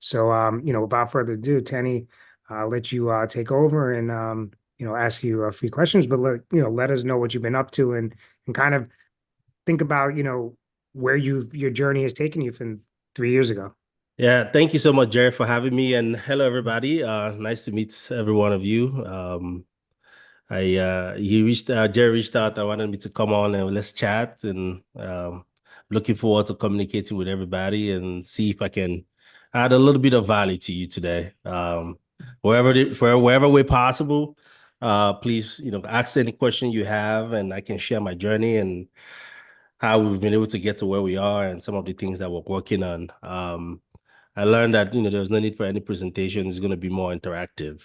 So, without further ado, Tenny, I'll let you take over and ask you a few questions, but let us know what you've been up to and kind of think about, where your journey has taken you from 3 years ago. Yeah, thank you so much, Jerry, for having me. And hello, everybody. Nice to meet every one of you. Jerry reached out. I wanted me to come on and let's chat. And looking forward to communicating with everybody and see if I can add a little bit of value to you today. For wherever way possible, please, ask any question you have, and I can share my journey and how we've been able to get to where we are and some of the things that we're working on. I learned that there's no need for any presentation. It's going to be more interactive.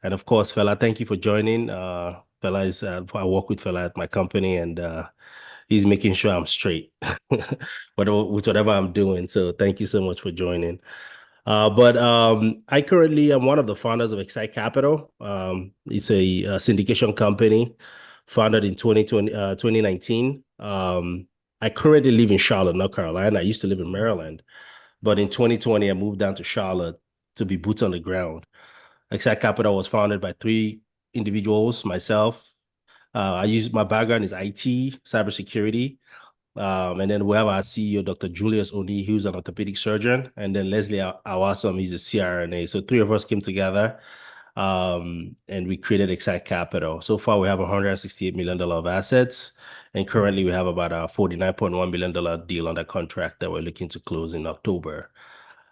And of course, Fela, thank you for joining. Fela is I work with Fela at my company, and he's making sure I'm straight with whatever I'm doing. So thank you so much for joining. But I currently am one of the founders of Excite Capital. It's a syndication company founded in 2019. I currently live in Charlotte, North Carolina. I used to live in Maryland, but in 2020, I moved down to Charlotte to be boots on the ground. Excite Capital was founded by three individuals, myself. I use my background is IT, cybersecurity. And then we have our CEO, Dr. Julius Oni, who's an orthopedic surgeon, and then Leslie Awasam, he's a CRNA. So three of us came together, and we created Excite Capital. So far, we have $168 million of assets, and currently we have about a $49.1 million deal under contract that we're looking to close in October.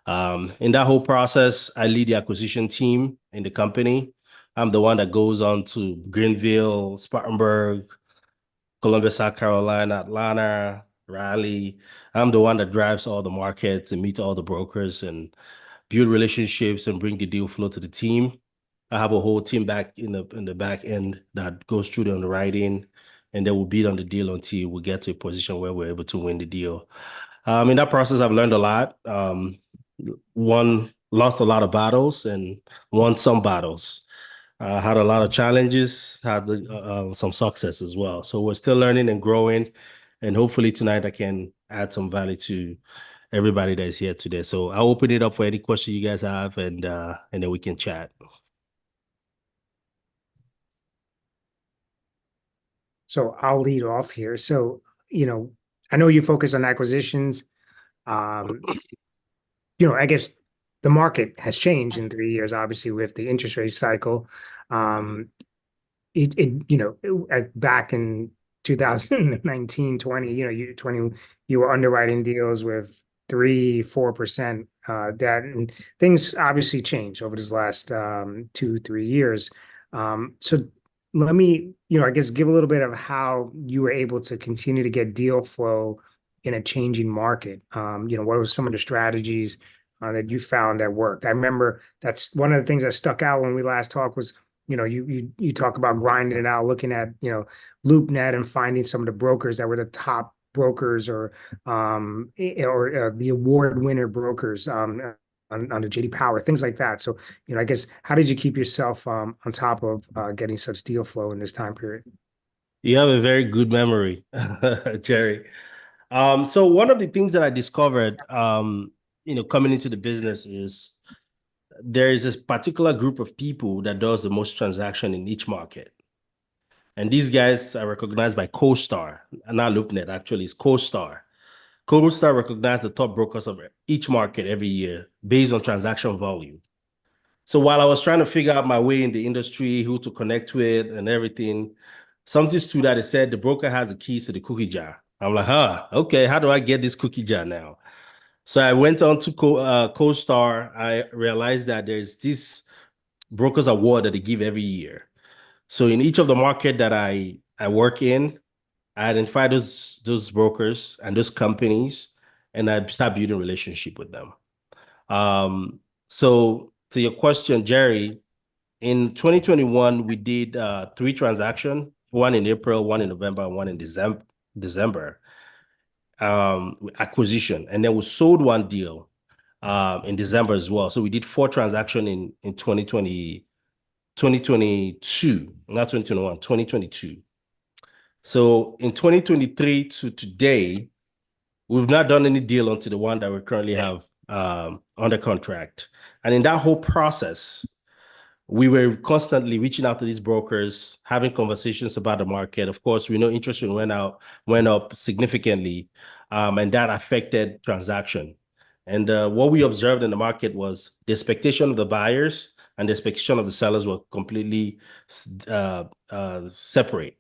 In that whole process, I lead the acquisition team in the company. I'm the one that goes on to Greenville, Spartanburg, Columbia, South Carolina, Atlanta, Raleigh. I'm the one that drives all the markets and meet all the brokers and build relationships and bring the deal flow to the team. I have a whole team back in the back end that goes through the underwriting, and then we'll bid on the deal until we get to a position where we're able to win the deal. In that process, I've learned a lot. Lost a lot of battles and won some battles. Had a lot of challenges, had some success as well. So we're still learning and growing, and hopefully tonight I can add some value to everybody that is here today. So I'll open it up for any question you guys have, and then we can chat. So I'll lead off here. So, I know you focus on acquisitions. Um, I guess the market has changed in 3 years, obviously, with the interest rate cycle. Um, back in 2019, 20, you were underwriting deals with 3-4% debt, and things obviously changed over this last 2-3 years. So let me, I guess give a little bit of how you were able to continue to get deal flow in a changing market. What were some of the strategies that you found that worked? I remember that's one of the things that stuck out when we last talked was you talk about grinding it out, looking at, LoopNet and finding some of the brokers that were the top brokers or the award winner brokers on the JD Power, things like that. So, I guess how did you keep yourself on top of getting such deal flow in this time period? You have a very good memory, Jerry. So one of the things that I discovered, coming into the business is there is this particular group of people that does the most transaction in each market. And these guys are recognized by CoStar, not LoopNet, actually, it's CoStar. CoStar recognizes the top brokers of each market every year based on transaction volume. So while I was trying to figure out my way in the industry, who to connect with and everything, something stood out. It said the broker has the keys to the cookie jar. I'm like, okay, how do I get this cookie jar now? So I went on to CoStar. I realized that there's this brokers award that they give every year. So in each of the market that I work in, I identify those brokers and those companies, and I start building relationship with them. So to your question, Jerry, in 2021, we did three transactions, one in April, one in November, and one in December acquisition. And then we sold one deal in December as well. So we did four transactions in 2022, not 2021, 2022. So in 2023 to today, we've not done any deal until the one that we currently have under contract. And in that whole process, we were constantly reaching out to these brokers, having conversations about the market. Of course, we know interest rate went up significantly, and that affected transaction. And what we observed in the market was the expectation of the buyers and the expectation of the sellers were completely separate.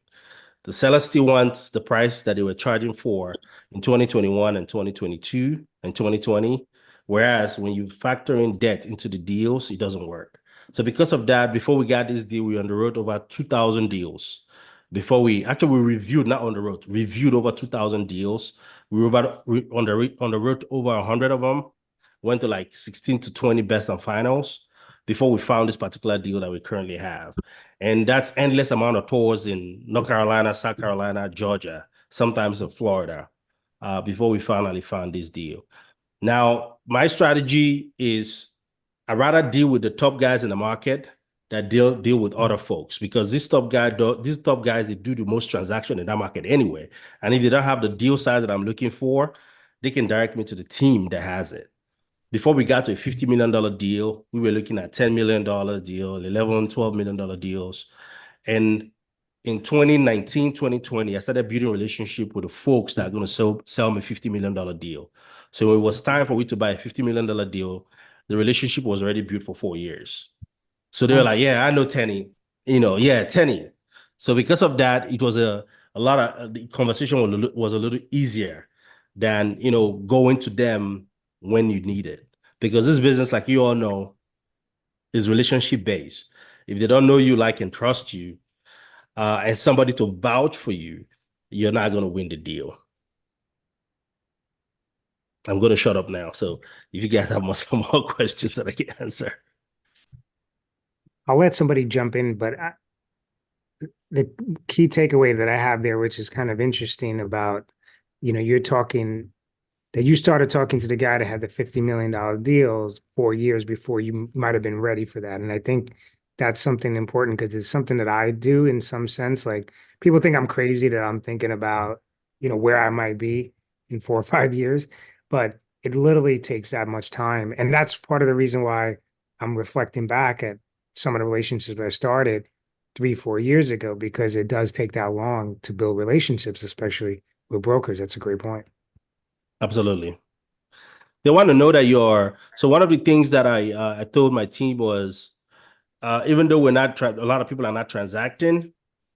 The seller still wants the price that they were charging for in 2021 and 2022 and 2020. Whereas when you factor in debt into the deals, it doesn't work. So because of that, before we got this deal, we on the road over 2,000 deals. Before we reviewed, not on the road, reviewed over 2,000 deals. We were on the road over 100 of them. Went to like 16 to 20 best and finals before we found this particular deal that we currently have. And that's endless amount of tours in North Carolina, South Carolina, Georgia, sometimes in Florida, before we finally found this deal. Now, my strategy is I'd rather deal with the top guys in the market that deal with other folks because these top guys, they do the most transaction in that market anyway. And if they don't have the deal size that I'm looking for, they can direct me to the team that has it. Before we got to a $50 million deal, we were looking at $10 million deal, 11, $12 million deals. And in 2019, 2020, I started building a relationship with the folks that are going to sell me $50 million deal. So when it was time for me to buy a $50 million deal, the relationship was already built for 4 years. So they were like, yeah, I know Tenny, yeah, Tenny. So because of that, it was a lot of the conversation was a little easier than, going to them when you need it. Because this business, like you all know, is relationship based. If they don't know you, like, and trust you, and somebody to vouch for you, you're not going to win the deal. I'm going to shut up now. So if you guys have some more questions that I can answer. I'll let somebody jump in, but the key takeaway that I have there, which is kind of interesting about, you're talking that you started talking to the guy that had the $50 million deals 4 years before you might have been ready for that. And I think that's something important because it's something that I do in some sense. Like people think I'm crazy that I'm thinking about, where I might be in 4 or 5 years, but it literally takes that much time. And that's part of the reason why I'm reflecting back at some of the relationships I started 3, 4 years ago, because it does take that long to build relationships, especially with brokers. That's a great point. Absolutely. They want to know that you're. So one of the things that I told my team was, even though a lot of people are not transacting,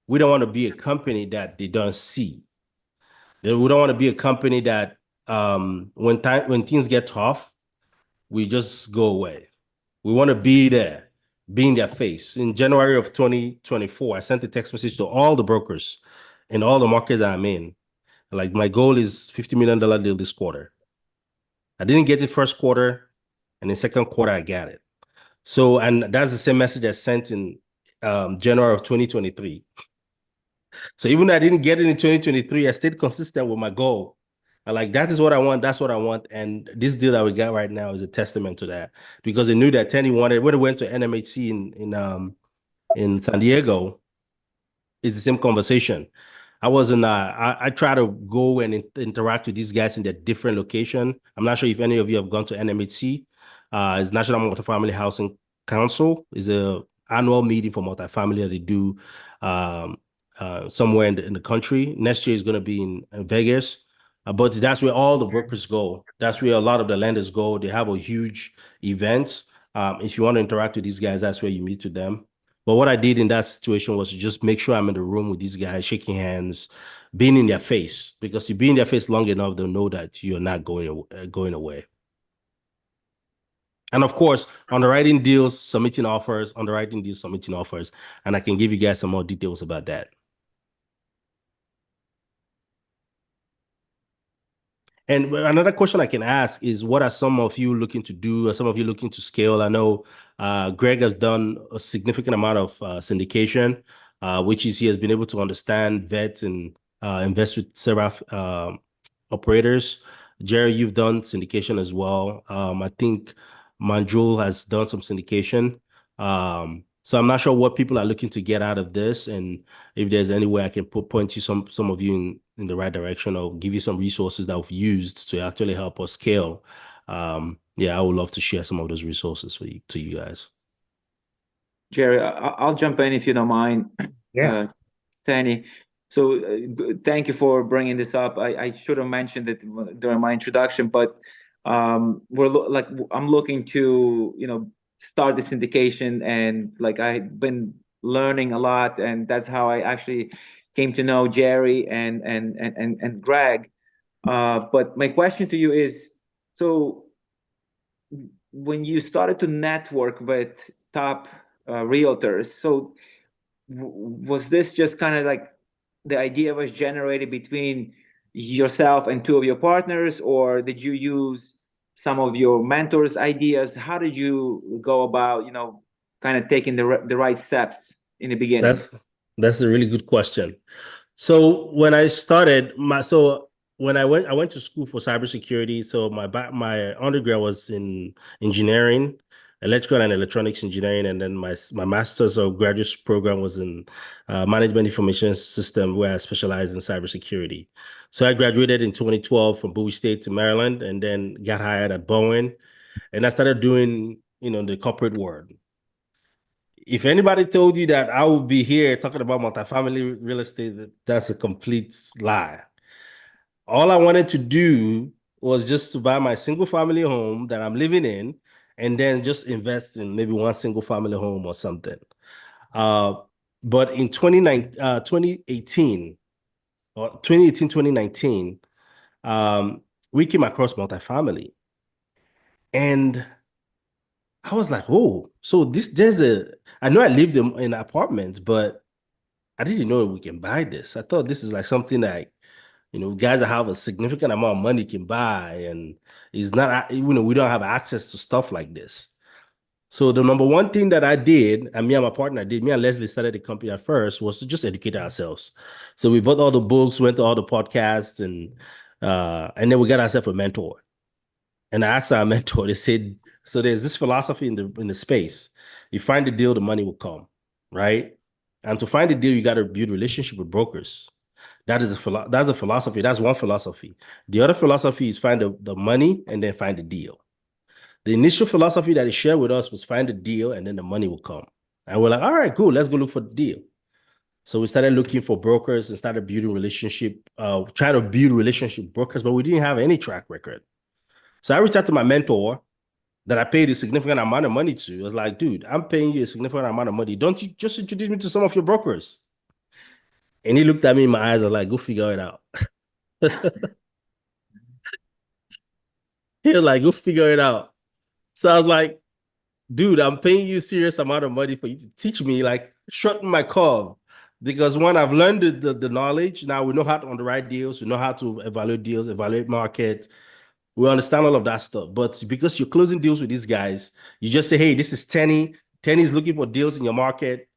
we don't want to be a company that they don't see. We don't want to be a company that when things get tough, we just go away. We want to be there, be in their face. In January of 2024, I sent a text message to all the brokers in all the markets that I'm in. Like my goal is $50 million deal this quarter. I didn't get it first quarter, and in second quarter, I got it. So, and that's the same message I sent in January of 2023. So even though I didn't get it in 2023, I stayed consistent with my goal. I like, that is what I want. That's what I want. And this deal that we got right now is a testament to that because they knew that Tenny wanted, when it went to NMHC in San Diego, it's the same conversation. I try to go and interact with these guys in their different location. I'm not sure if any of you have gone to NMHC. It's National Multifamily Housing Council. It's a annual meeting for multifamily that they do um, somewhere in the country. Next year is going to be in Vegas. But that's where all the brokers go. That's where a lot of the lenders go. They have a huge events. If you want to interact with these guys, that's where you meet with them. But what I did in that situation was to just make sure I'm in the room with these guys, shaking hands, being in their face. Because you be in their face long enough, they'll know that you're not going away. And of course, underwriting deals, submitting offers, underwriting deals, submitting offers. And I can give you guys some more details about that. And another question I can ask is, what are some of you looking to do? Are some of you looking to scale? I know Greg has done a significant amount of syndication, which is he has been able to understand, vet, and invest with several operators. Jerry, you've done syndication as well. I think Manjul has done some syndication. So I'm not sure what people are looking to get out of this, and if there's any way I can point you some of you in the right direction or give you some resources that we've used to actually help us scale. yeah, I would love to share some of those resources for you to you guys. Jerry, I'll jump in if you don't mind, Yeah. uh, Tenny. So thank you for bringing this up. I should have mentioned it during my introduction, but like I'm looking to start the syndication, and like I've been learning a lot, and that's how I actually came to know Jerry and Greg. But my question to you is, so when you started to network with top realtors, so was this just kind of like the idea was generated between yourself and two of your partners, or did you use some of your mentors' ideas? How did you go about, kind of taking the right steps in the beginning? That's that's a really good question. So when I started my so when I went to school for cybersecurity. So my undergrad was in engineering, electrical and electronics engineering, and then my master's or graduate program was in management information system, where I specialized in cybersecurity. So I graduated in 2012 from Bowie State to Maryland, and then got hired at Bowen, and I started doing the corporate world. If anybody told you that I would be here talking about multifamily real estate, that's a complete lie. All I wanted to do was just to buy my single family home that I'm living in, and then just invest in maybe one single family home or something. Uh, but in 2018 or 2018, 2019, we came across multifamily. And I was like, oh, so I know I lived in an apartment, but I didn't know we can buy this. I thought this is like something like, guys that have a significant amount of money can buy, and it's not, we don't have access to stuff like this. So the number one thing that I did, and me and my partner did, me and Leslie started the company at first, was to just educate ourselves. So we bought all the books, went to all the podcasts, and then we got ourselves a mentor. And I asked our mentor, they said, so there's this philosophy in the space. You find the deal, the money will come, right? And to find the deal, you got to build relationship with brokers. That's a philosophy. That's one philosophy. The other philosophy is find the money and then find the deal. The initial philosophy that he shared with us was find the deal and then the money will come. And we're like, all right, cool, let's go look for the deal. So we started looking for brokers and started building trying to build relationship with brokers, but we didn't have any track record. So I reached out to my mentor that I paid a significant amount of money to. I was like, dude, I'm paying you a significant amount of money. Don't you just introduce me to some of your brokers? And he looked at me in my eyes and like, go figure it out. He was like, go figure it out. So I was like, dude, I'm paying you a serious amount of money for you to teach me, like, shorten my curve. Because when I've learned the knowledge, now we know how to underwrite deals, we know how to evaluate deals, evaluate markets, we understand all of that stuff. But because you're closing deals with these guys, you just say, hey, this is Tenny. Tenny's looking for deals in your market.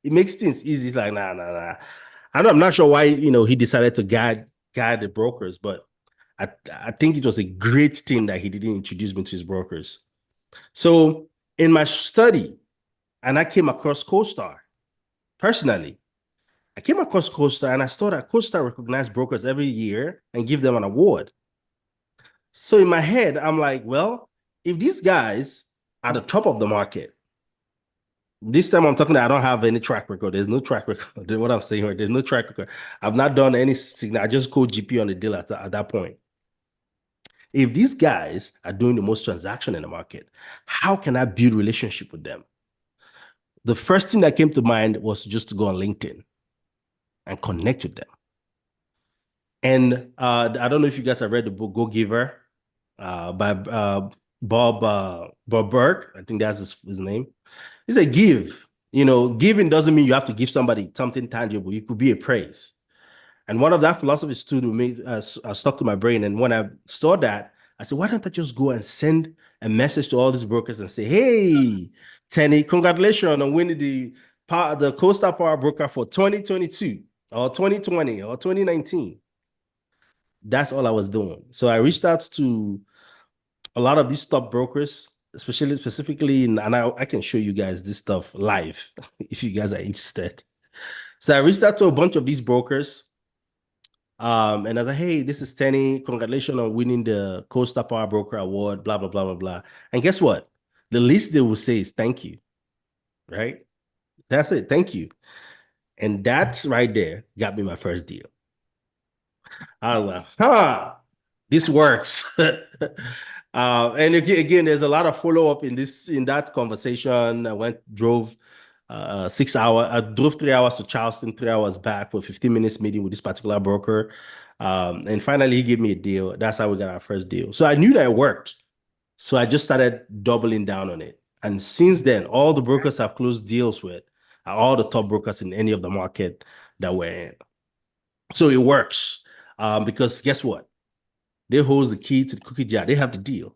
It makes things easy. It's like, nah, nah, nah. I'm not sure why, he decided to guide the brokers, but I think it was a great thing that he didn't introduce me to his brokers. So in my study, and I came across CoStar personally. I came across CoStar and I saw that CoStar recognized brokers every year and give them an award. So in my head, I'm like, well, if these guys are the top of the market, this time I'm talking, I don't have any track record. There's no track record. What I'm saying here, there's no track record. I've not done any signal. I just called GP on the deal at that point. If these guys are doing the most transaction in the market, how can I build relationship with them? The first thing that came to mind was just to go on LinkedIn and connect with them. And I don't know if you guys have read the book Go Giver by Bob Burke. I think that's his name. He said, give. Giving doesn't mean you have to give somebody something tangible. It could be a praise. And one of that philosophies stood with me, stuck to my brain. And when I saw that, I said, why don't I just go and send a message to all these brokers and say, hey, Tenny, congratulations on winning the CoStar Power Broker for 2022 or 2020 or 2019. That's all I was doing. So I reached out to a lot of these top brokers, specifically, and I can show you guys this stuff live if you guys are interested. So I reached out to a bunch of these brokers. And I was like, hey, this is Tenny. Congratulations on winning the CoStar Power Broker Award, blah, blah, blah, blah, blah. And guess what? The least they will say is thank you, right? That's it. Thank you. And that's right there got me my first deal. I was like, this works. And again, there's a lot of follow-up in that conversation. I drove 6 hours. I drove 3 hours to Charleston, 3 hours back for a 15 minutes meeting with this particular broker. And finally, he gave me a deal. That's how we got our first deal. So I knew that it worked. So I just started doubling down on it. And since then, all the brokers I've closed deals with are all the top brokers in any of the market that we're in. So it works because guess what? They hold the key to the cookie jar. They have the deal.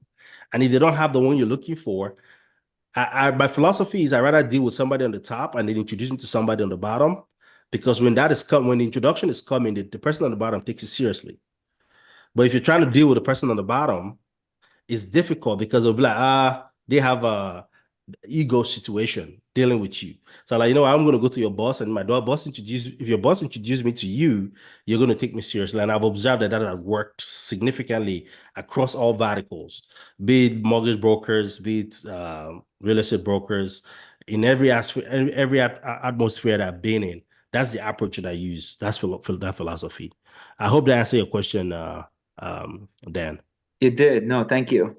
And if they don't have the one you're looking for, my philosophy is I'd rather deal with somebody on the top and then introduce me to somebody on the bottom. Because when when the introduction is coming, the person on the bottom takes it seriously. But if you're trying to deal with the person on the bottom, it's difficult because they'll be like, they have a ego situation dealing with you. So like, I'm going to go to your boss and if your boss introduced me to you, you're going to take me seriously. And I've observed that has worked significantly across all verticals, be it mortgage brokers, be it real estate brokers, in every aspect, every atmosphere that I've been in. That's the approach that I use. That's for that philosophy. I hope that answered your question, Dan. It did. No, thank you.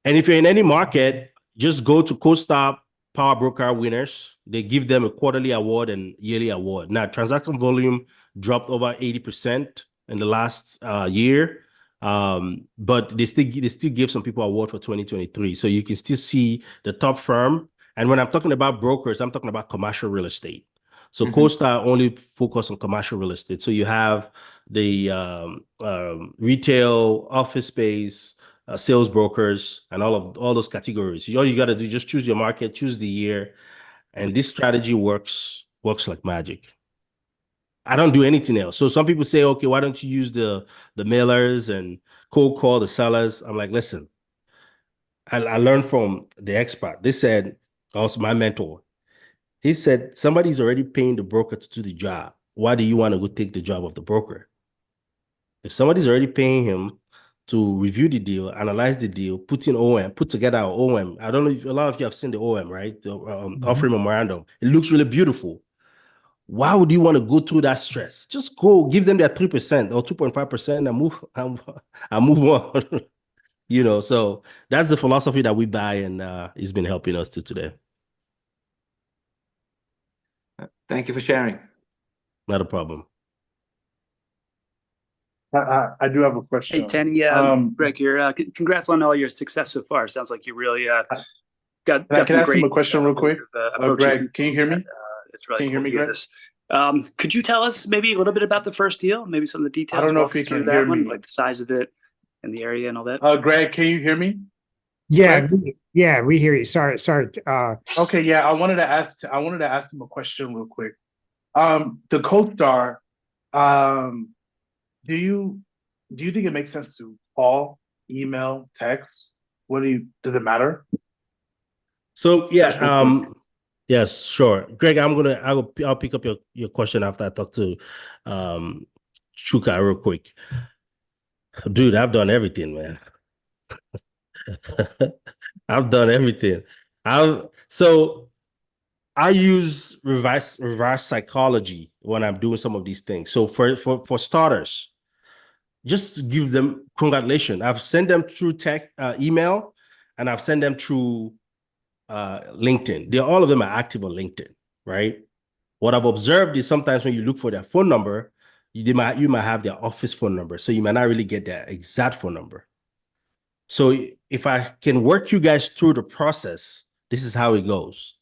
And if you're in any market, just go to CoStar Power Broker winners. They give them a quarterly award and yearly award. Now, transaction volume dropped over 80% in the last year, but they still give some people award for 2023. So you can still see the top firm. And when I'm talking about brokers, I'm talking about commercial real estate. So CoStar only focus on commercial real estate. So you have the retail, office space, sales brokers, and all those categories. All you got to do, just choose your market, choose the year, and this strategy works like magic. I don't do anything else. So some people say, okay, why don't you use the mailers and cold call the sellers? I'm like, listen, I learned from the expert. They said, also my mentor, he said, somebody's already paying the broker to do the job. Why do you want to go take the job of the broker? If somebody's already paying him to review the deal, analyze the deal, put together our OM. I don't know if a lot of you have seen the OM, right? The offering memorandum. It looks really beautiful. Why would you want to go through that stress? Just go give them their 3% or 2.5% and move on. So that's the philosophy that we buy, and it's been helping us to today. Thank you for sharing. Not a problem. I do have a question. Hey, Tenny, Greg here. Congrats on all your success so far. Sounds like you really got can I some ask him great a question real quick? Greg, can you hear me? It's really Can you hear cool me, to hear Greg? this. Could you tell us maybe a little bit about the first deal? Maybe some of the details. I don't know Walk if you us through can that hear one, me. like the size of it and the area and all that. Greg, can you hear me? Yeah, Greg? we hear you. Sorry. Okay, yeah, I wanted to ask him a question real quick. The CoStar, do you think it makes sense to call, email, text? Does it matter? So yeah, yes, sure. Greg, I'll pick up your question after I talk to Chuka real quick. Dude, I've done everything, man. I've done everything. So I use reverse psychology when I'm doing some of these things. So for starters, just give them congratulations. I've sent them through email, and I've sent them through LinkedIn. All of them are active on LinkedIn, right? What I've observed is sometimes when you look for their phone number, you might have their office phone number, so you might not really get their exact phone number. So if I can work you guys through the process, this is how it goes.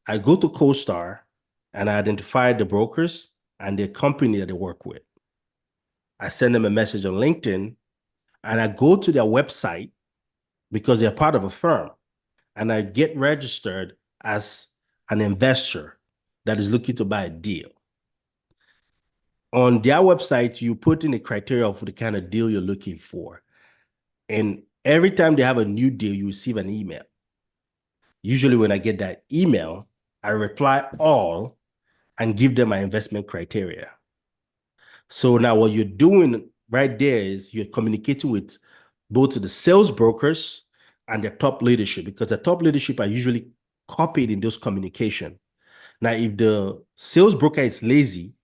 I go to CoStar and I identify the brokers and the company that they work with. I send them a message on LinkedIn, and I go to their website because they're part of a firm, and I get registered as an investor that is looking to buy a deal. On their website, you put in the criteria of the kind of deal you're looking for. And every time they have a new deal, you receive an email. Usually when I get that email, I reply all, and give them my investment criteria. So now what you're doing right there is you're communicating with both the sales brokers and the top leadership, because the top leadership are usually copied in those communication. Now, if the sales broker is lazy,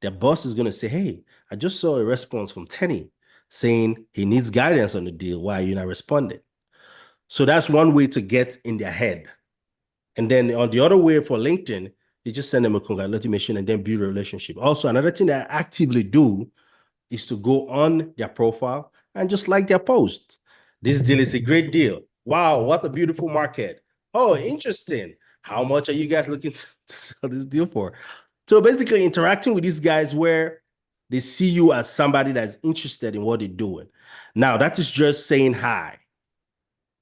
their boss is going to say, hey, I just saw a response from Tenny saying he needs guidance on the deal. Why are you not responding? So that's one way to get in their head. And then on the other way for LinkedIn, you just send them a congratulation and then build a relationship. Also, another thing that I actively do is to go on their profile and just like their post. This deal is a great deal. Wow, what a beautiful market. Oh, interesting. How much are you guys looking to sell this deal for? So basically interacting with these guys where they see you as somebody that's interested in what they're doing. Now, that is just saying hi.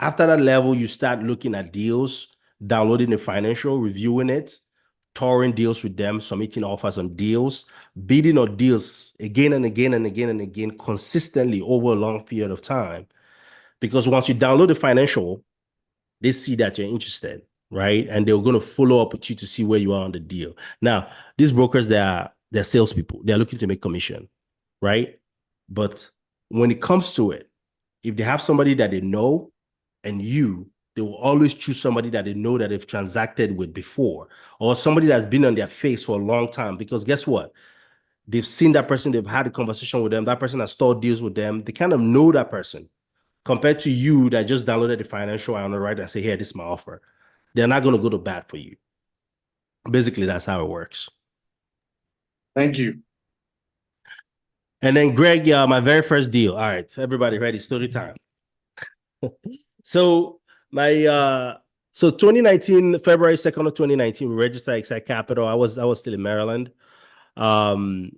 After that level, you start looking at deals, downloading the financial, reviewing it, touring deals with them, submitting offers on deals, bidding on deals again and again and again and again, consistently over a long period of time. Because once you download the financial, they see that you're interested, right? And they're going to follow up with you to see where you are on the deal. Now, these brokers, they're salespeople. They're looking to make commission, right? But when it comes to it, if they have somebody that they know and they will always choose somebody that they know that they've transacted with before, or somebody that's been on their face for a long time. Because guess what? They've seen that person, they've had a conversation with them, that person has stored deals with them. They kind of know that person compared to you that just downloaded the financial on the right and say, hey, this is my offer. They're not going to go to bat for you. Basically, that's how it works. Thank you. And then Greg, my very first deal. All right, everybody ready? Story time. So 2019, February 2nd of 2019, we registered Excite Capital. I was still in Maryland. And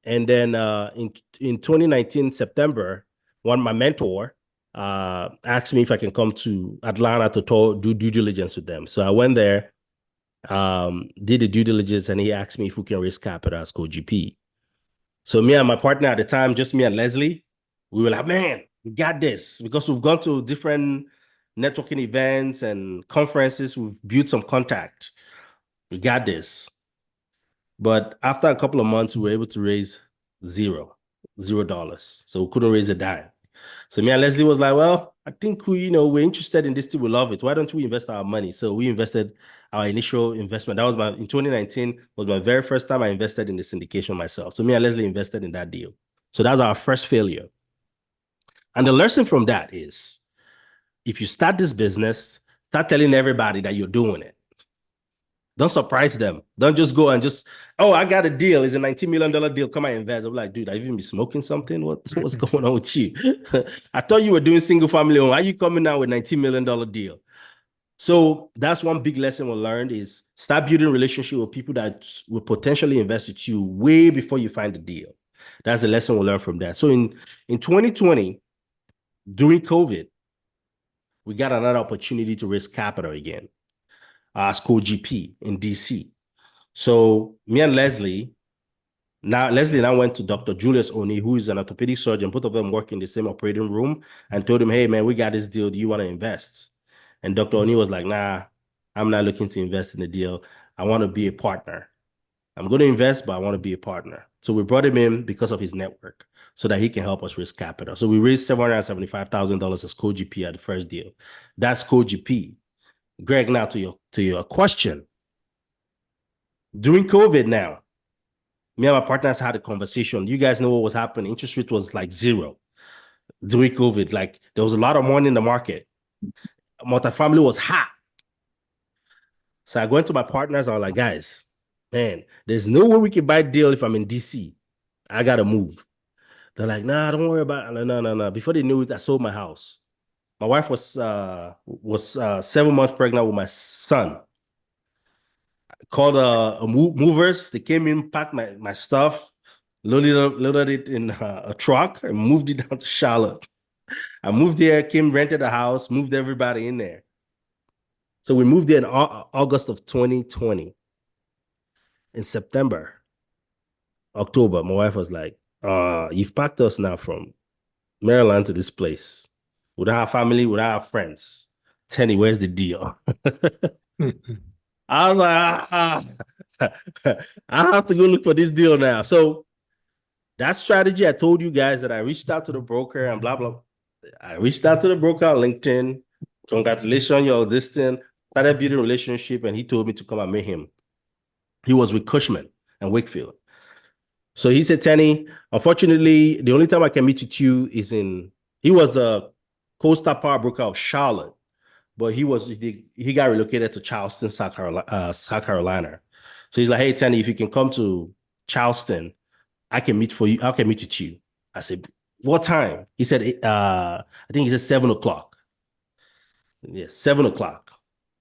then in 2019, September, my mentor asked me if I can come to Atlanta to do due diligence with them. So I went there, did the due diligence, and he asked me if we can raise capital as co-GP. So me and my partner at the time, just me and Leslie, we were like, man, we got this, because we've gone to different networking events and conferences. We've built some contact. We got this. But after a couple of months, we were able to raise $0. So we couldn't raise a dime. So me and Leslie was like, well, I think we're interested in this thing. We love it. Why don't we invest our money? So we invested our initial investment. That was in 2019 was my very first time I invested in the syndication myself. So me and Leslie invested in that deal. So that's our first failure. And the lesson from that is, if you start this business, start telling everybody that you're doing it. Don't surprise them. Don't just go and oh, I got a deal. It's a $19 million deal. Come and invest. I'm like, dude, I've even been smoking something. What's going on with you? I thought you were doing single family home. Why are you coming out with $19 million deal? So that's one big lesson we learned, is start building relationship with people that will potentially invest with you way before you find the deal. That's the lesson we learned from that. So in 2020, during COVID, we got another opportunity to raise capital again as co-GP in DC. So me and Leslie now went to Dr. Julius Oni, who is an orthopedic surgeon. Both of them work in the same operating room, and told him, hey, man, we got this deal. Do you want to invest? And Dr. Oni was like, nah, I'm not looking to invest in the deal. I want to be a partner. I'm going to invest, but I want to be a partner. So we brought him in because of his network so that he can help us raise capital. So we raised $775,000 as co-GP at the first deal. That's co-GP. Greg, now to your question. During COVID now, me and my partners had a conversation. You guys know what was happening. Interest rate was like 0 during COVID. Like, there was a lot of money in the market. Multifamily was hot. So I went to my partners. I was like, guys, man, there's no way we can buy a deal if I'm in DC. I got to move. They're like, nah, don't worry about it. I'm like, no. Before they knew it, I sold my house. My wife was 7 months pregnant with my son. Called movers. They came in, packed my stuff, loaded it in a truck, and moved it down to Charlotte. I moved there, rented a house, moved everybody in there. So we moved there in August of 2020. In September, October, my wife was like, you've packed us now from Maryland to this place. We don't have family, we don't have friends. Tenny, where's the deal? I was like, I have to go look for this deal now. So that strategy, I told you guys that I reached out to the broker and blah, blah. I reached out to the broker on LinkedIn. Congratulations, you're this thing. Started building a relationship, and he told me to come and meet him. He was with Cushman and Wakefield. So he said, Tenny, unfortunately, the only time I can meet with you is he was the co-star power broker of Charlotte, but he got relocated to Charleston, South Carolina. So he's like, hey, Tenny, if you can come to Charleston, I can meet with you. I said, what time? He said, I think he said 7:00. Yeah, 7:00.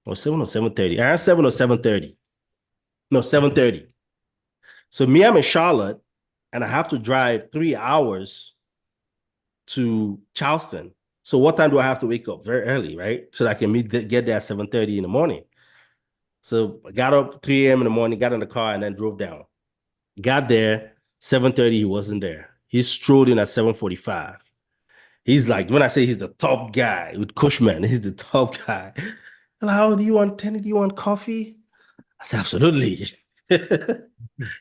Or 7 or 7:30. Around 7 or 7:30. No, 7:30. So I'm in Charlotte, and I have to drive 3 hours to Charleston. So what time do I have to wake up? Very early, right? So that I can get there at 7:30 in the morning. So I got up 3 a.m. in the morning, got in the car, and then drove down. Got there, 7:30, he wasn't there. He strolled in at 7:45. He's like, when I say he's the top guy with Cushman, he's the top guy. Hello, do you want Tenny? Do you want coffee? I said, absolutely.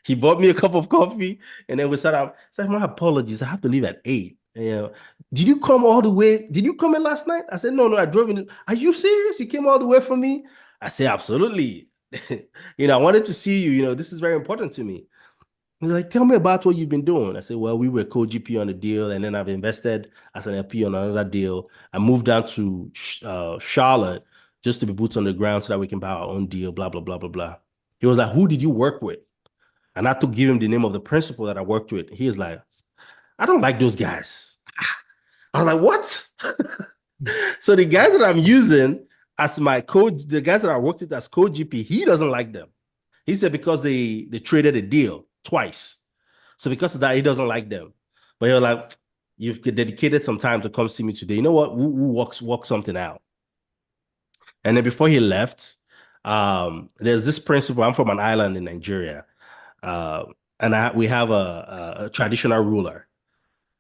He bought me a cup of coffee, and then we sat down. I said, my apologies, I have to leave at 8. Did you come all the way? Did you come in last night? I said, no, I drove in. Are you serious? You came all the way for me? I said, absolutely. I wanted to see you. This is very important to me. He's like, tell me about what you've been doing. I said, well, we were co-GP on the deal, and then I've invested as an LP on another deal. I moved down to Charlotte just to be boots on the ground so that we can buy our own deal, blah, blah, blah, blah, blah. He was like, who did you work with? And I had to give him the name of the principal that I worked with. He was like, I don't like those guys. I was like, what? So the guys that I'm using as my coach, the guys that I worked with as co-GP, he doesn't like them. He said because they traded a deal twice. So because of that, he doesn't like them. But you're like, you've dedicated some time to come see me today. You know what? We'll work something out. And then before he left, there's this principle. I'm from an island in Nigeria. And we have a traditional ruler.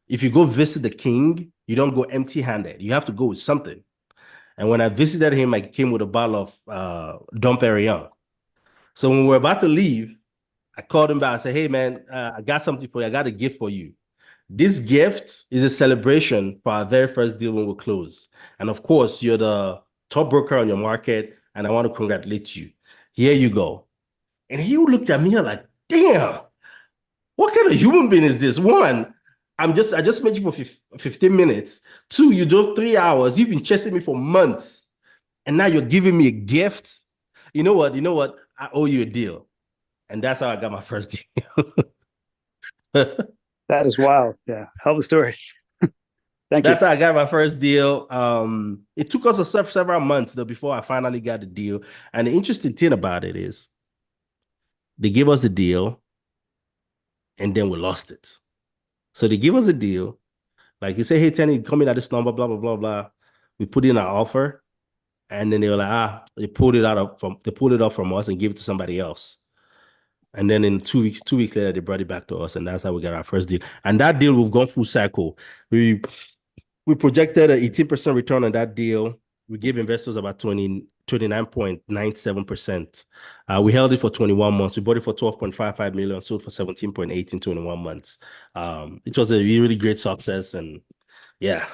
If you go visit the king, you don't go empty-handed. You have to go with something. And when I visited him, I came with a bottle of Dom Perignon. So when we were about to leave, I called him back. I said, hey, man, I got something for you. I got a gift for you. This gift is a celebration for our very first deal when we close. And of course, you're the top broker on your market, and I want to congratulate you. Here you go. And he looked at me like, damn, what kind of human being is this? One, I just met you for 15 minutes. Two, you drove 3 hours. You've been chasing me for months. And now you're giving me a gift. You know what? I owe you a deal. And that's how I got my first deal. That is wild. Yeah. Hell of a story. Thank you. That's how I got my first deal. It took us several months though before I finally got the deal. And the interesting thing about it is they gave us the deal and then we lost it. So they give us a deal. Like you say, hey, Tenny, come in at this number, blah, blah, blah, blah. We put in our offer. And then they were like, they pulled it off from us and gave it to somebody else. And then in 2 weeks later, they brought it back to us. And that's how we got our first deal. And that deal, we've gone full cycle. We projected an 18% return on that deal. We gave investors about 29.97%. We held it for 21 months. We bought it for 12.55 million, sold for 17.8 in 21 months. It was a really great success. And yeah.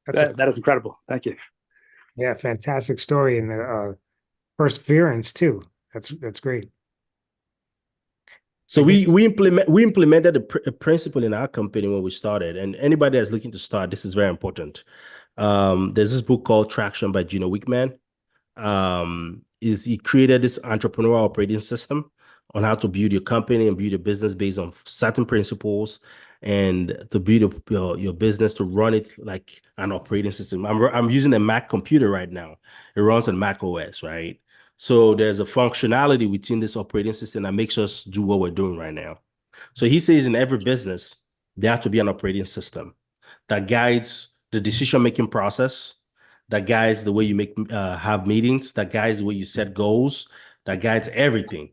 That is incredible. Thank you. Yeah, fantastic story and perseverance too. That's great. So we implemented a principle in our company when we started, and anybody that's looking to start, this is very important. There's this book called Traction by Gino Wickman. He created this entrepreneurial operating system on how to build your company and build your business based on certain principles, and to build your business to run it like an operating system. I'm using a Mac computer right now. It runs on Mac OS, right? So there's a functionality within this operating system that makes us do what we're doing right now. So he says in every business, there has to be an operating system that guides the decision-making process, that guides the way you have meetings, that guides the way you set goals, that guides everything.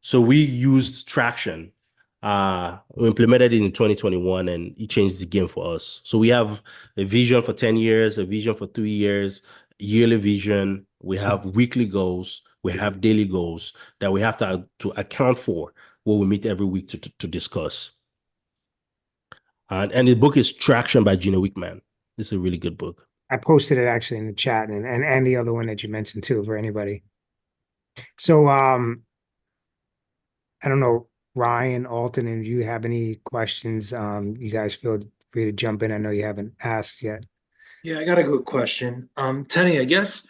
So we used Traction. We implemented it in 2021, and it changed the game for us. So we have a vision for 10 years, a vision for 3 years, yearly vision. We have weekly goals. We have daily goals that we have to account for when we meet every week to discuss. And the book is Traction by Gino Wickman. It's a really good book. I posted it actually in the chat and the other one that you mentioned too for anybody. So I don't know, Ryan, Alton, and do you have any questions? You guys feel free to jump in. I know you haven't asked yet. Yeah, I got a good question. Tenny, I guess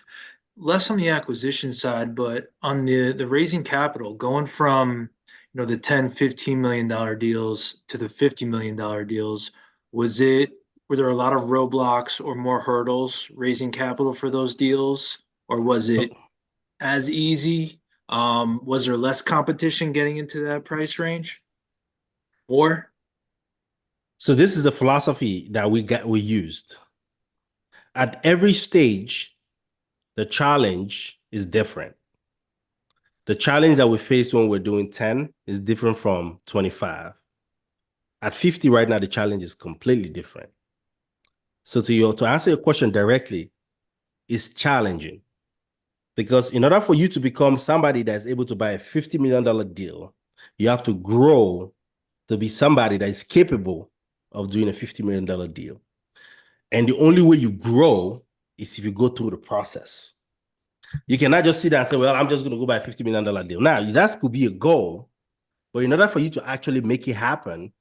less on the acquisition side, but on the raising capital, going from the 10, $15 million deals to the $50 million deals, were there a lot of roadblocks or more hurdles raising capital for those deals? Or was it as easy? Was there less competition getting into that price range? Or So this is the philosophy that we used. At every stage, the challenge is different. The challenge that we face when we're doing 10 is different from 25. At 50 right now, the challenge is completely different. So to answer your question directly, it's challenging. Because in order for you to become somebody that's able to buy a $50 million deal, you have to grow to be somebody that is capable of doing a $50 million deal. And the only way you grow is if you go through the process. You cannot just sit there and say, well, I'm just going to go buy a $50 million deal. Now, that could be a goal, but in order for you to actually make it happen,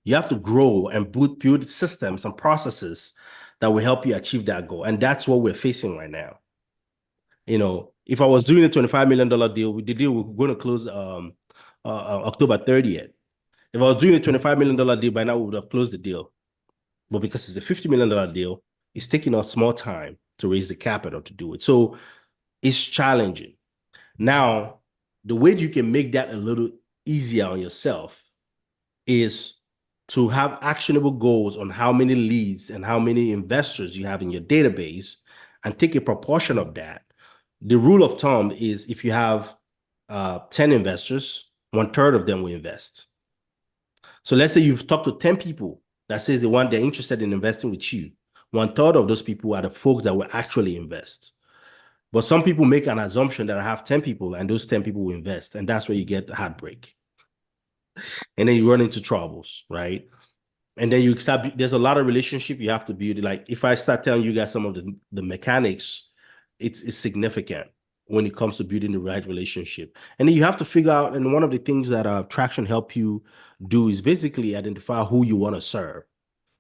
you have to grow and build systems and processes that will help you achieve that goal. And that's what we're facing right now. If I was doing a $25 million deal, the deal we're going to close October 30th. If I was doing a $25 million deal, by now we would have closed the deal. But because it's a $50 million deal, it's taking us more time to raise the capital to do it. So it's challenging. Now, the way you can make that a little easier on yourself is to have actionable goals on how many leads and how many investors you have in your database and take a proportion of that. The rule of thumb is if you have 10 investors, 1/3 of them will invest. So let's say you've talked to 10 people that says they're interested in investing with you. 1/3 of those people are the folks that will actually invest. But some people make an assumption that I have 10 people and those 10 people will invest. And that's where you get heartbreak. And then you run into troubles, right? And then there's a lot of relationship you have to build. Like if I start telling you guys some of the mechanics, it's significant when it comes to building the right relationship. And then you have to figure out, and one of the things that Traction help you do is basically identify who you want to serve,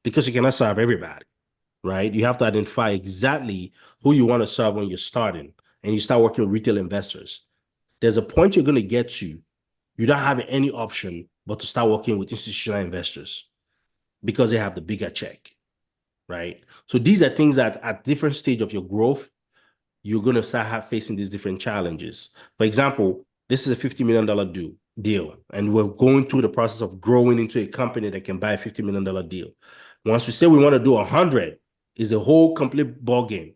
because you cannot serve everybody, right? You have to identify exactly who you want to serve when you're starting and you start working with retail investors. There's a point you're going to get to, you don't have any option but to start working with institutional investors because they have the bigger check, right? So these are things that at different stage of your growth, you're going to start facing these different challenges. For example, this is a $50 million deal, and we're going through the process of growing into a company that can buy a $50 million deal. Once we say we want to do 100, is a whole complete ball game.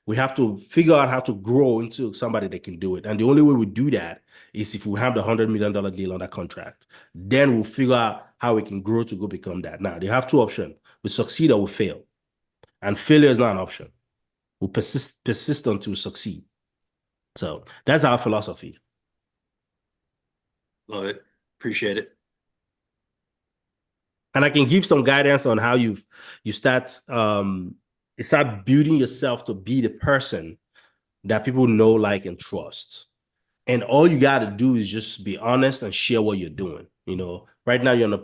We have to figure out how to grow into somebody that can do it. And the only way we do that is if we have the $100 million deal on that contract. Then we'll figure out how we can grow to go become that. Now, they have two options. We succeed or we fail. And failure is not an option. We persist until we succeed. So that's our philosophy. love it. Appreciate it. And I can give some guidance on how you start building yourself to be the person that people know, like, and trust. And all you got to do is just be honest and share what you're doing. Right now you're on a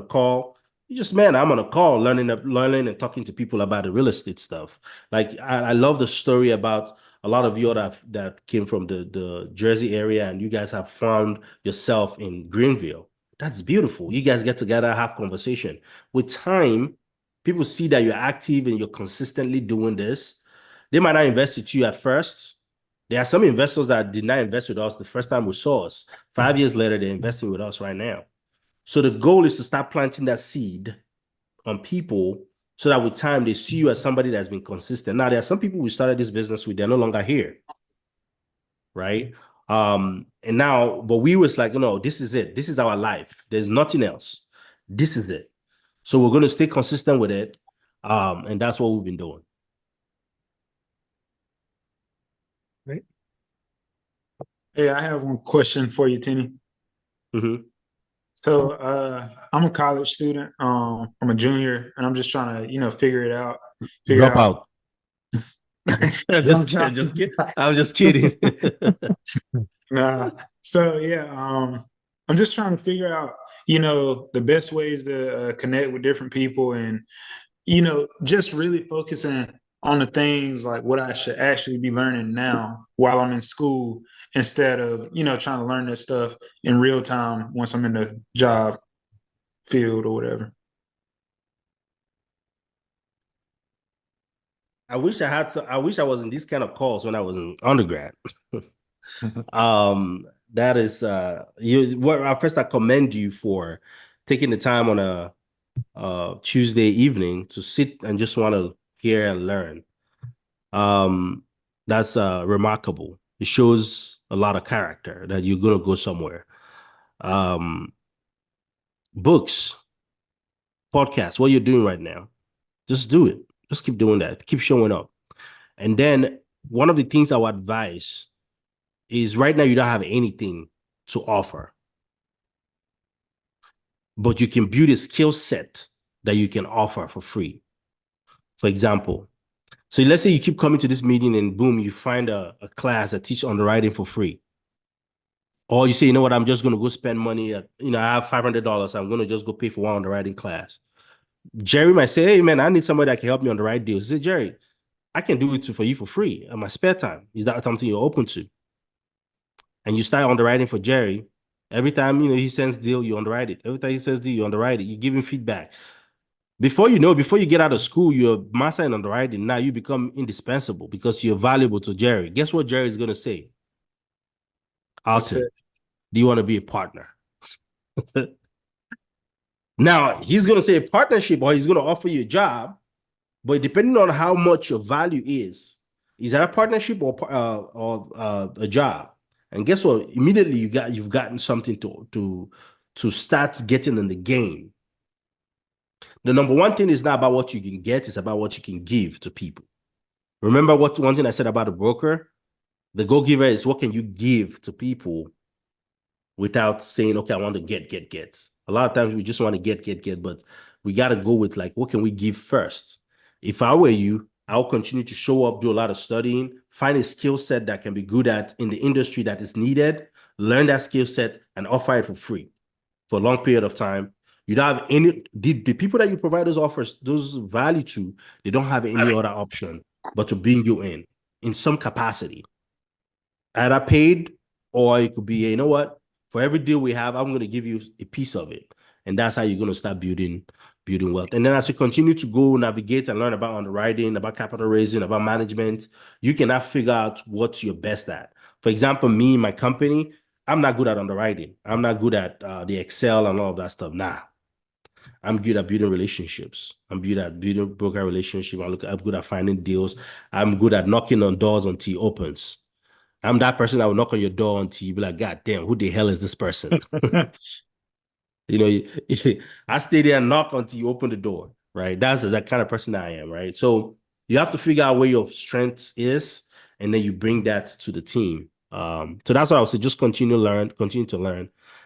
call. I'm on a call learning and talking to people about the real estate stuff. Like I love the story about a lot of you that came from the Jersey area, and you guys have found yourself in Greenville. That's beautiful. You guys get together, have conversation. With time, people see that you're active and you're consistently doing this. They might not invest with you at first. There are some investors that did not invest with us the first time we saw us. 5 years later, they're investing with us right now. So the goal is to start planting that seed on people so that with time, they see you as somebody that's been consistent. Now, there are some people we started this business with, they're no longer here, right? And now, but we was like, this is it. This is our life. There's nothing else. This is it. So we're going to stay consistent with it. And that's what we've been doing. Right. Hey, I have one question for you, Tenny. Hmm. So, I'm a college student. I'm a junior, and I'm just trying to, figure it out. Figure Drop out. out. Just kidding. I'm just kidding. Nah. So yeah, I'm just trying to figure out, the best ways to connect with different people, and just really focusing on the things like what I should actually be learning now while I'm in school, instead of trying to learn this stuff in real time once I'm in the job field or whatever. I wish I was in these kind of calls when I was in undergrad. That is first I commend you for taking the time on a Tuesday evening to sit and just want to hear and learn. Um, that's remarkable. It shows a lot of character that you're gonna go somewhere. Um, Books, podcasts, what you're doing right now, just do it. Just keep doing that. Keep showing up. And then one of the things I would advise is right now you don't have anything to offer, but you can build a skill set that you can offer for free. For example, so let's say you keep coming to this meeting and boom, you find a class that teaches underwriting for free. Or you say, you know what, I'm just going to go spend money at, I have $500. I'm going to just go pay for one underwriting class. Jerry might say, hey, man, I need somebody that can help me underwrite deals. I say, Jerry, I can do it for you for free in my spare time. Is that something you're open to? And you start underwriting for Jerry. Every time, he sends deal, you underwrite it. Every time he says deal, you underwrite it. You give him feedback. Before you get out of school, you're a master in underwriting. Now you become indispensable because you're valuable to Jerry. Guess what Jerry is going to say? What's Alton, that? do you want to be a partner? Now, he's going to say a partnership or he's going to offer you a job, but depending on how much your value is that a partnership or a job? And guess what? Immediately you've gotten something to start getting in the game. The number one thing is not about what you can get, it's about what you can give to people. Remember what one thing I said about a broker? The go-giver is what can you give to people without saying, okay, I want to get. A lot of times we just want to get, but we got to go with like, what can we give first? If I were you, I'll continue to show up, do a lot of studying, find a skill set that can be good at in the industry that is needed, learn that skill set and offer it for free for a long period of time. You don't have the people that you provide those offers, those value to, they don't have any other option but to bring you in some capacity, either paid or it could be, you know what, for every deal we have, I'm going to give you a piece of it. And that's how you're going to start building wealth. And then as you continue to go navigate and learn about underwriting, about capital raising, about management, you can now figure out what you're best at. For example, me, my company, I'm not good at underwriting. I'm not good at the Excel and all of that stuff. Nah, I'm good at building relationships. I'm good at building broker relationship. I'm good at finding deals. I'm good at knocking on doors until it opens. I'm that person that will knock on your door until you be like, God damn, who the hell is this person? I stay there and knock until you open the door, right? That's that kind of person I am, right? So you have to figure out where your strength is, and then you bring that to the team. So that's what I would say. Just continue to learn,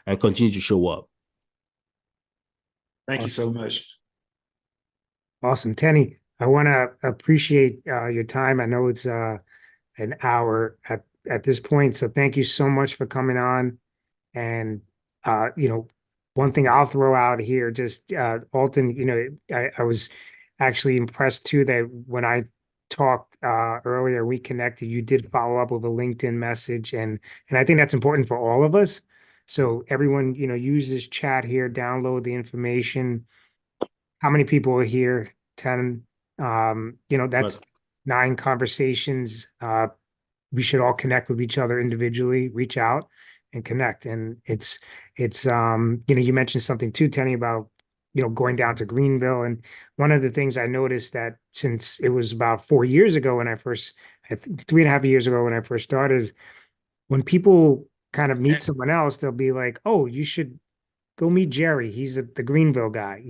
and continue to show up. Thank you so much. Awesome. Tenny, I want to appreciate your time. I know it's an hour at this point, so thank you so much for coming on. And one thing I'll throw out here, just Alton, I was actually impressed too that when I talked earlier, we connected, you did follow up with a LinkedIn message, and I think that's important for all of us. So everyone, use this chat here, download the information. How many people are here? 10. That's But 9 conversations. We should all connect with each other individually, reach out and connect. And you mentioned something too, Tenny, about, going down to Greenville. And one of the things I noticed that since it was about 4 years ago when I first, 3.5 years ago when I first started, is when people kind of meet someone else, they'll be like, oh, you should go meet Jerry. He's the Greenville guy,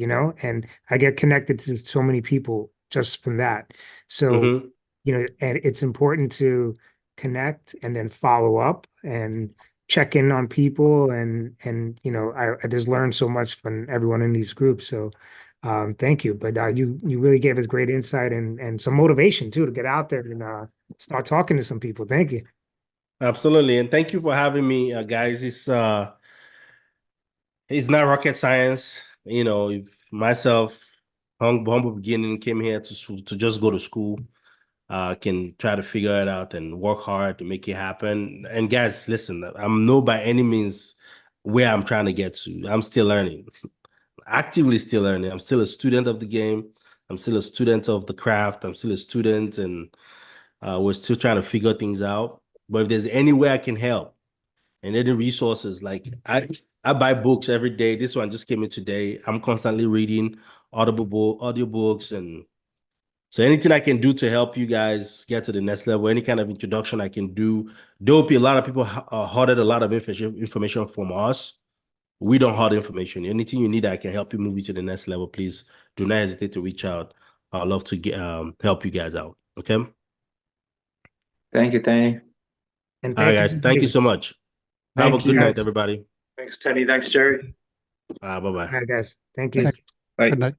and I get connected to so many people just from that. So, mhm. and it's important to connect and then follow up and check in on people. And you know, I just learned so much from everyone in these groups. So thank you. But you really gave us great insight and some motivation too to get out there and start talking to some people. Thank you. Absolutely. And thank you for having me, guys. It's not rocket science. You know, if myself, humble beginning, came here to just go to school, can try to figure it out and work hard to make it happen. And guys, listen, I'm no by any means where I'm trying to get to. I'm still learning, actively still learning. I'm still a student of the game. I'm still a student of the craft. I'm still a student, and we're still trying to figure things out. But if there's any way I can help, and any resources, like I buy books every day. This one just came in today. I'm constantly reading audiobooks, and so anything I can do to help you guys get to the next level, any kind of introduction I can do. There'll be a lot of people hoarded a lot of information from us. We don't hoard information. Anything you need, I can help you move you to the next level. Please do not hesitate to reach out. I'd love to help you guys out. Okay. Thank you, Tenny. And All right, thank guys. you. Thank you so much. Have a Thank good you. night, everybody. Thanks, Tenny. Thanks, Jerry. Bye-bye. All right, guys. Thank you. Bye. Good night.